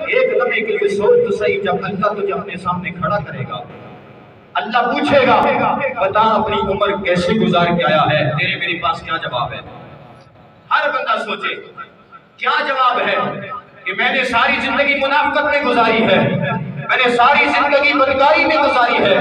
ایک لمحے کے لیے سوچ تو صحیح، جب اللہ تجھے اپنے سامنے کھڑا کرے گا، اللہ پوچھے گا بتا اپنی عمر کیسے گزار کے آیا ہے، تیرے میرے پاس کیا جواب ہے؟ ہر بندہ سوچے کیا جواب ہے کہ میں نے ساری زندگی منافقت میں گزاری ہے، میں نے ساری زندگی بدکاری میں گزاری ہے،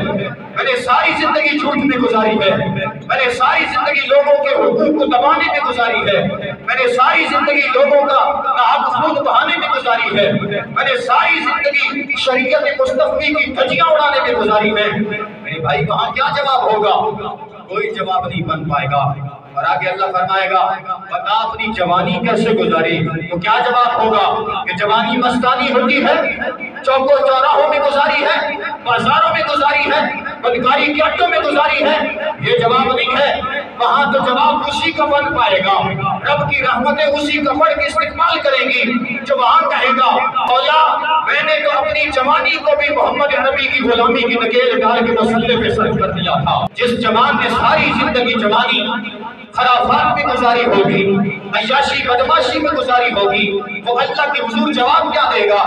میں نے ساری زندگی جھوٹ میں گزاری ہے، میں نے ساری زندگی لوگوں کے حقوق کو دبانے میں گزاری ہے، میں نے ساری زندگی لوگوں کا ناحق خون بہانے میں گزاری ہے، میں نے ساری زندگی شریعت مصطفی کی دھجیاں اڑانے میں گزاری ہے۔ میرے بھائی وہاں کیا جواب ہوگا؟ کوئی جواب نہیں بن پائے گا۔ اور آگے اللہ فرمائے گا بتا اپنی جوانی کیسے گزاری، تو کیا جواب ہوگا کہ جوانی مستانی ہوتی ہے، چوکوں چوراہوں میں گزاری ہے، بازاروں میں گزاری ہے، بدکاری کے اڈوں میں گزاری ہے، یہ جواب نہیں ہے۔ وہاں تو جواب اسی کا بن پائے گا، رب کی رحمتیں اسی کا پڑھ کے استقبال کریں گی جو وہاں کہے گا مولا میں نے تو اپنی جوانی کو بھی محمد نبی کی غلامی کی نکیل ڈال کے مسلے پہ صرف کر دیا تھا۔ جس جوان نے ساری زندگی جوانی خرافات میں گزاری ہوگی، عیاشی بدماشی میں گزاری ہوگی، وہ اللہ کے حضور جواب کیا دے گا؟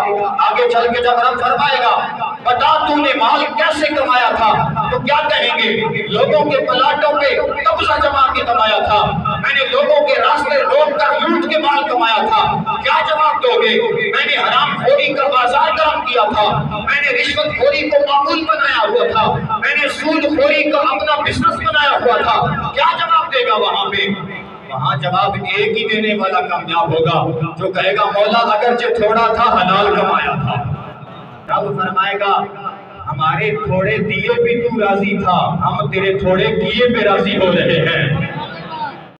آگے چل کے جب رب فرمائے گا بتا تو نے مال کیسے کمایا تھا، تو کیا کہیں گے لوگوں کے پلاٹوں پہ قبضہ جما کے کمایا تھا، میں نے لوگوں کے راستے روک کر لوٹ کے مال کمایا تھا۔ کیا جواب دو گے؟ میں نے حرام خوری کا بازار گرم کیا تھا، میں نے رشوت خوری کو معمول بنایا ہوا تھا، میں نے سود خوری کا اپنا بزنس بنایا ہوا تھا۔ کیا جواب دے گا وہاں پہ؟ وہاں جواب ایک ہی دینے والا کامیاب ہوگا جو کہے گا مولا اگرچہ تھوڑا تھا حلال کمایا تھا۔ رب فرمائے گا ہمارے تھوڑے دیے بھی تو راضی تھا، ہم تیرے تھوڑے کیے پہ راضی ہو رہے ہیں۔